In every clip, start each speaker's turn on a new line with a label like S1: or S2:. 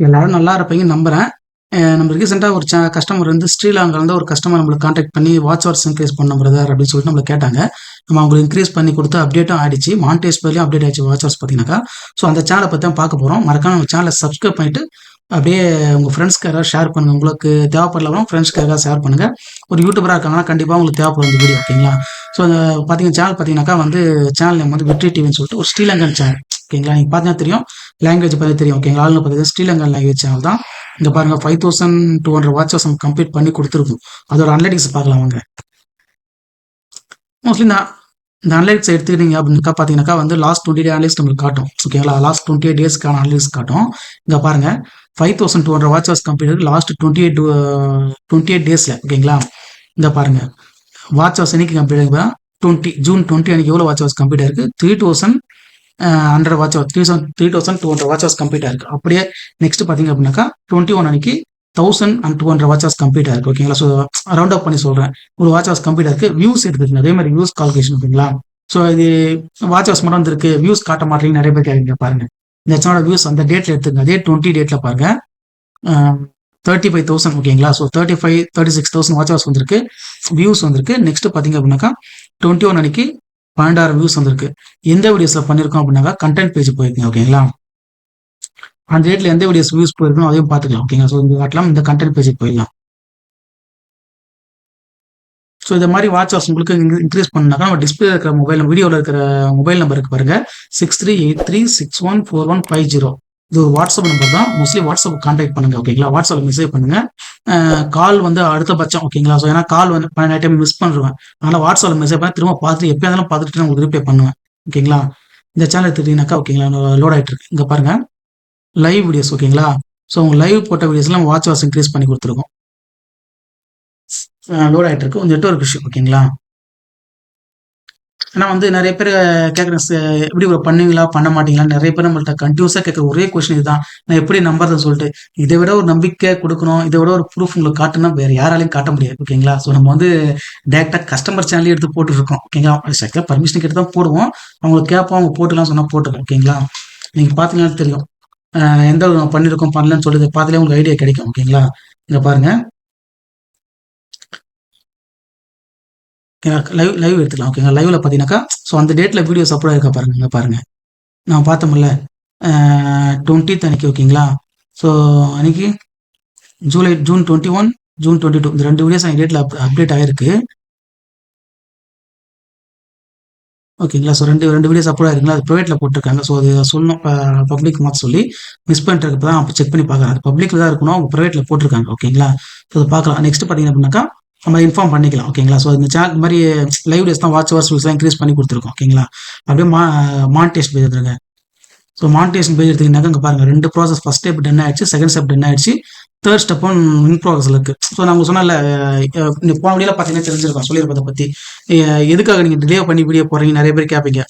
S1: எல்லாரும் நல்லா இருப்பீங்கன்னு நம்புறேன். நம்ம ரீசெண்டா ஒரு கஸ்டமர் வந்து ஸ்ரீலங்காலேருந்து ஒரு கஸ்டமர் நம்மளுக்கு கான்டாக்ட் பண்ணி வாட்ச் ஹவர்ஸ் இன்க்ரீஸ் பண்ணணும் பிரதர் அப்படின்னு சொல்லிட்டு நம்மள கேட்டாங்க. நம்ம அவங்களுக்கு இன்க்ரீஸ் பண்ணி கொடுத்து அப்டேட்டும் ஆயிடுச்சு. மானிடைஸ் பேர்லயும் அப்டேட் ஆயிடுச்சு வாட்ச் ஹவர்ஸ் பார்த்தீங்கன்னாக்கா. ஸோ அந்த சேனலை பத்தி தான் பார்க்க போறோம். மறக்காம நம்ம சேனலை சப்ஸ்கிரைப் பண்ணிட்டு அப்படியே உங்க ஃப்ரெண்ட்ஸ்க்கு யாராவது ஷேர் பண்ணுங்க. உங்களுக்கு தேவைப்படலாம் ஃப்ரெண்ட்ஸ்க்கு யாராவது ஷேர் பண்ணுங்க. ஒரு யூடியூபரா இருக்காங்கன்னா கண்டிப்பா உங்களுக்கு தேவைப்படும் இந்த வீடியோ. ஓகேங்களா? ஸோ அந்த சேனல் பார்த்தீங்கன்னாக்கா வந்து சேனல் நேம் வந்து வெற்றி டிவின்னு சொல்லிட்டு ஒரு ஸ்ரீலங்கன் சேனல். ஓகேங்களா? நீங்க பார்த்தீங்கன்னா தெரியும். லாங்குவேஜ் பத்தி தெரியும். ஓகேங்களா? ஆளுங்க பார்த்தீங்கன்னா ஸ்ரீலங்கன் லாங்குவேஜ் சேனல் தான். இங்க பாருங்க 5200 வாட்சஸ் நம்ம கம்ப்ளீட் பண்ணி கொடுத்துருக்கோம். அதோட அனலிட்டிக்ஸ் பார்க்கலாம் வாங்க. மோஸ்ட்லி இந்த அனலிட்டிக்ஸ் எடுத்துக்கிட்டீங்க அப்படின்னா பார்த்தீங்கன்னாக்கா வந்து லாஸ்ட் 20 டே அனலிஸ்ட் நம்மளுக்கு காட்டும். ஓகேங்களா? லாஸ்ட் 28 டேஸ்க்கான அனலிஸ்ட் காட்டும். இங்க பாருங்க 5200 வாட்சஸ் கம்ப்ளீட் லாஸ்ட் 28 டேஸ்ல. ஓகேங்களா? இந்த பாருங்க வாட்ச் ஹவர்ஸ் இன்னைக்கு கம்ப்ளீட் ஆகுதா 20 ஜூன் 20 அன்னைக்கு எவ்வளோ வாட்ச் ஹவர்ஸ் கம்ப்ளீட் ஆயிருக்கு 3100 watch hour 3200 watch hours complete ஆயிருக்கு. அப்படியே நெக்ஸ்ட் பார்த்தீங்க அப்படின்னாக்கா 21 அன்னைக்கு 1200 வாட்ச் ஹவர்ஸ் கம்ப்ளீட் ஆயிருக்கு. ஓகேங்களா? ஸோ ரவுண்ட் அப் பண்ணி சொல்றேன். ஒரு வாட்ச் ஹவர்ஸ் கம்ப்ளீட் ஆயிருக்கு. வியூஸ் எடுத்துக்கங்க. அதே மாதிரி வியூஸ் கால்குலேஷன். ஓகேங்களா? ஸோ இது வாட்ச் ஹவர்ஸ் மட்டும் வந்துருக்கு. வியூஸ் காட்ட மாட்டீங்க நிறைய பேர் கேட்குறீங்க. பாருங்க இந்த சேனலோட வியூஸ் அந்த டேட்ல எடுத்துங்க. அதே 20 டேட்ல பாருங்க 35,000. ஓகேங்களா? ஸோ 36,000 வாட்ச் ஹவர்ஸ் வந்திருக்கு. வியூஸ் வந்திருக்கு. நெக்ஸ்ட் பார்த்தீங்க அப்படின்னாக்கா 21 அன்னைக்கு 12,000 வியூஸ் வந்திருக்கு. எந்த வீடியோஸ்ல பண்ணிருக்கோம் அப்படின்னாக்கா கண்டென்ட் பேஜ் போயிருக்கீங்க. ஓகேங்களா? அந்த டேட்ல எந்த வீடியோஸ் வியூஸ் போயிருக்கணும் அதையும் பார்த்துக்கலாம். ஓகேங்களா? ஸோ இந்த காட்டலாம் இந்த கண்டென்ட் பேஜுக்கு போயிடலாம். ஸோ இந்த மாதிரி வாட்ச் ஹவர்ஸ் உங்களுக்கு இன்க்ரீஸ் பண்ணாக்கா நம்ம டிஸ்பிளே இருக்கிற வீடியோவில் இருக்கிற மொபைல் நம்பருக்கு பாருங்க 6383614150. இது ஒரு வாட்ஸ்அப் நம்பர் தான். மோஸ்ட்லி வாட்ஸ்அப் கான்டாக்ட் பண்ணுங்க. ஓகேங்களா? வாட்ஸ்அப்ல மெசேஜ் பண்ணுங்க. கால் வந்து அடுத்தபட்சம். ஓகேங்களா? ஸோ ஏன்னா கால் வந்து நிறைய டைம் மிஸ் பண்ணுவேன். அதனால வாட்ஸ்அப்ல மெசேஜ் பண்ணி திரும்ப பார்த்துட்டு எப்போ இருந்தாலும் பார்த்துட்டு உங்களுக்கு ரிப்ளை பண்ணுவேன். ஓகேங்களா? இந்த சேனல் எடுத்துக்கிட்டீங்கன்னாக்கா ஓகேங்களா லோட் ஆயிட்டு இருக்கு. இங்க பாருங்க லைவ் வீடியோஸ். ஓகேங்களா? ஸோ உங்க லைவ் போட்ட வீடியோஸ்லாம் வாட்ச் ஹவர்ஸ் இன்க்ரீஸ் பண்ணி கொடுத்துருக்கோம். லோட் ஆயிட்டு இருக்கு. கொஞ்சம் நெட்வொர்க் இஷ்யூ. ஓகேங்களா? ஆனா வந்து நிறைய பேர் கேட்குறேன் எப்படி பண்ணுவீங்களா பண்ண மாட்டீங்களா நிறைய பேர் நம்மள்ட்ட கண்டினியூஸாக கேட்குற ஒரே கொஸ்டின் இதுதான். நான் எப்படி நம்புறதுன்னு சொல்லிட்டு இதை விட ஒரு நம்பிக்கை கொடுக்கணும். இதை விட ஒரு ப்ரூஃப் உங்களுக்கு காட்டணும் வேற யாராலையும் காட்ட முடியாது. ஓகேங்களா? ஸோ நம்ம வந்து டேரெக்டாக கஸ்டமர் சேனலே எடுத்து போட்டுருக்கோம். ஓகேங்களா? சைக்கிள் பர்மிஷன் கேட்டு தான் போடுவோம். அவங்களுக்கு கேட்போம். அவங்க போட்டுலாம் சொன்னால் போட்டுருக்கோம். ஓகேங்களா? நீங்கள் பார்த்தீங்கன்னா தெரியும். எந்த அளவு நம்ம பண்ணியிருக்கோம் பண்ணலன்னு சொல்லி பார்த்தாலே உங்களுக்கு ஐடியா கிடைக்கும். ஓகேங்களா? இங்கே பாருங்க லைவ் எடுத்துக்கலாம். ஓகேங்களா? லைவ்ல பார்த்தீங்கன்னாக்கா ஸோ அந்த டேட்ல வீடியோஸ் அப்லோட் ஆயிருக்கா பாருங்க. இங்க பாருங்க நான் பார்த்தோம்ல 20th அன்னைக்கு. ஓகேங்களா? ஸோ அன்னைக்கு ஜூன் 21 ஜூன் 22 இந்த 2 வீடியோஸ் அன்னைக்கு டேட்ல அப்டேட் ஆயிருக்கு. ஓகேங்களா? ஸோ ரெண்டு வீடியோஸ் அப்லோட் ஆயிருக்குங்களா அது ப்ரைவேட்ல போட்டிருக்காங்க. ஸோ அது சொல்லணும் பப்ளிக் மாற்ற சொல்லி மிஸ் பண்ணிட்டு தான் அப்போ செக் பண்ணி பார்க்குறேன். அது பப்ளிக்ல தான் இருக்கணும். அவங்க ப்ரைவேட்ல போட்டிருக்காங்க. ஓகேங்களா? ஸோ அதை பார்க்கலாம். நெக்ஸ்ட் பார்த்தீங்க அப்படின்னாக்கா நம்ம இன்ஃபார்ம் பண்ணிக்கலாம். ஓகேங்களா? ஸோ இந்த சேனல் இந்த மாதிரி லைவ் டேஸ் தான் வாட்ச் ஹவர்ஸ் வியூஸ்லாம் இன்க்ரீஸ் பண்ணி கொடுத்துருக்கோம். ஓகேங்களா? அப்படியே மானிட்டேஷன் பேஜ் எடுத்துருங்க. ஸோ மானிட்டேஷன் பேஜ் எடுத்தீங்கன்னாக்கா இங்கே பாருங்க 2 ப்ராசஸ். ஃபர்ஸ்ட் ஸ்டெப் டன் ஆயிடுச்சு. செகண்ட் ஸ்டெப் டன் ஆயிடுச்சு. தேர்ட் ஸ்டெப்பும் இன் ப்ராசஸ்ல இருக்கு. ஸோ நான் உங்களுக்கு சொன்னால போன வீடியோல பார்த்தீங்கன்னா தெரிஞ்சிருக்கோம் சொல்லியிருப்போம் அதை பற்றி. எதுக்காக நீங்கள் டிலே பண்ணி வீடியோ போடுறீங்க நிறைய பேர் கேட்பீங்க.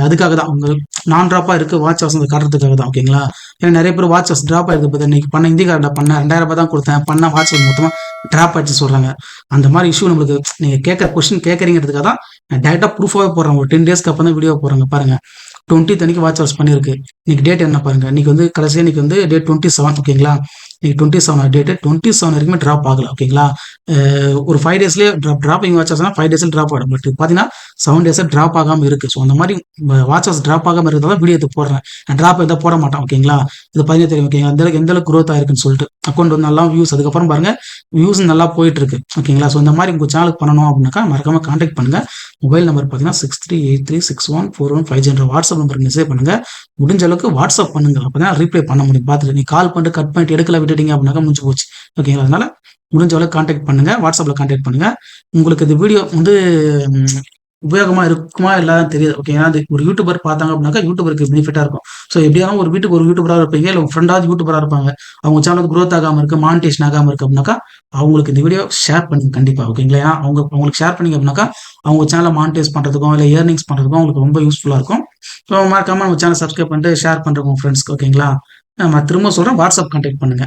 S1: அதுக்காக தான் உங்க நான் ட்ராப்பாக இருக்குது வாட்ச் ஹவர்ஸ் காட்டுறதுக்காக தான். ஓகேங்களா? ஏன்னா நிறைய பேர் வாட்ச் ஹவர்ஸ் ட்ராப் ஆயிருக்கு. பார்த்து இன்னைக்கு பண்ண இந்தி கார்டில் பண்ண 2000 ரூபாய் தான் கொடுத்தேன் பண்ண வாட்ச் ஹவர்ஸ் மொத்தமாக ட்ராப் ஆயிடுச்சு சொல்கிறாங்க. அந்த மாதிரி இஷ்யூ நம்மளுக்கு நீங்கள் கேட்குற கொஸ்டின் கேட்குறீங்கிறதுக்காக தான் நான் டேரெக்டாக ப்ரூஃபாகவே போடுறேன். ஒரு 10 டேஸ்க்கு அப்புறம் தான் வீடியோ போடுறாங்க. பாருங்க 20th அன்னைக்கு வாட்ச் ஹவர்ஸ் பண்ணியிருக்கு. இன்னைக்கு டேட் என்ன பாருங்க. இன்னைக்கு வந்து கடைசியாக இன்னைக்கு வந்து டேட் 27. ஓகேங்களா? இன்னைக்கு 27 டேட்டு 27 வரைக்குமே ட்ராப் ஆகல. ஓகேங்களா? ஒரு 5 டேஸ்லேயே ட்ராப்பிங் வாட்ச் ஹவர்ஸ்னா 5 டேஸில் ட்ராப் ஆகிடும். பட் பார்த்தீங்கன்னா 7 டேஸாக ட்ராப் ஆகாமல் இருக்குது. ஸோ அந்த மாதிரி வாட்ச் ஹவர்ஸ் ட்ராப் ஆகாமல் இருக்கிறதா வீடியோ எடுத்து போடுறேன். நான் ட்ராப் எதாவது போட மாட்டேன். ஓகேங்களா? இது பார்த்தீங்கன்னா தெரியும். ஓகேங்களா? எந்த அளவுக்கு க்ரோத் ஆயிருக்குன்னு சொல்லிட்டு அக்கௌண்ட் வந்து நல்லா வியூஸ். அதுக்கப்புறம் பாருங்க வியூஸ் நல்லா போயிட்டு இருக்கு. ஓகேங்களா? ஸோ இந்த மாதிரி உங்கள் சேனலுக்கு பண்ணணும் அப்படின்னாக்கா மறக்காம கான்டாக்ட் பண்ணுங்க. மொபைல் நம்பர் பார்த்தீங்கன்னா 6383614150 வாட்ஸ்அப் நம்பருக்கு மெசேஜ் பண்ணுங்க. முடிஞ்ச அளவுக்கு வாட்ஸ்அப் பண்ணுங்க. அப்பதான் ரீப்ளை பண்ண முடியும். பார்த்துட்டு நீ கால் பண்ணிட்டு கட் பண்ணிட்டு எடுக்கல விட்டுட்டீங்க அப்படின்னாக்கா முடிஞ்சு போச்சு. ஓகேங்களா? அதனால முடிஞ்ச அளவுக்கு கான்டாக்ட் பண்ணுங்க. வாட்ஸ்அப்ல கான்டாக்ட் பண்ணுங்க. உங்களுக்கு இந்த வீடியோ வந்து உபயோகமா இருக்குமா இல்லாத தெரியாது. ஓகே ஏன்னா ஒரு யூடியூபர் பார்த்தாங்க அப்படின்னாக்கா யூடியூபருக்கு பெனிஃபிட்டா இருக்கும். ஸோ எப்படியாலும் ஒரு வீட்டுக்கு ஒரு யூடியூபரா இருப்பீங்க, இல்லை உங்க ஃப்ரெண்டாவது யூடியூபரா இருப்பாங்க. அவங்க சேனலுக்கு க்ரோத் ஆகாம இருக்கு, மானிட்டேஷன் ஆகாம இருக்கு அப்படின்னாக்கா அவங்களுக்கு இந்த வீடியோ ஷேர் பண்ணுங்க கண்டிப்பா. ஓகேங்களா? ஏன்னா அவங்களுக்கு ஷேர் பண்ணீங்க அப்படின்னாக்கா அவங்க சேனலை மானிட்டைஸ் பண்றதுக்கும் இல்லை ஏர்னிங்ஸ் பண்றதுக்கும் அவங்களுக்கு ரொம்ப யூஸ்ஃபுல்லா இருக்கும். ஸோ மறக்காம நம்ம சேனல் சப்ஸ்கிரைப் பண்ணிட்டு ஷேர் பண்றோம் உங்க ஃப்ரெண்ட்ஸ்க்கு. ஓகேங்களா? நான் திரும்ப சொல்றேன் வாட்ஸ்அப் கான்டாக்ட் பண்ணுங்க.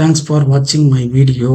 S1: தேங்க்ஸ் ஃபார் வாட்சிங் மை வீடியோ.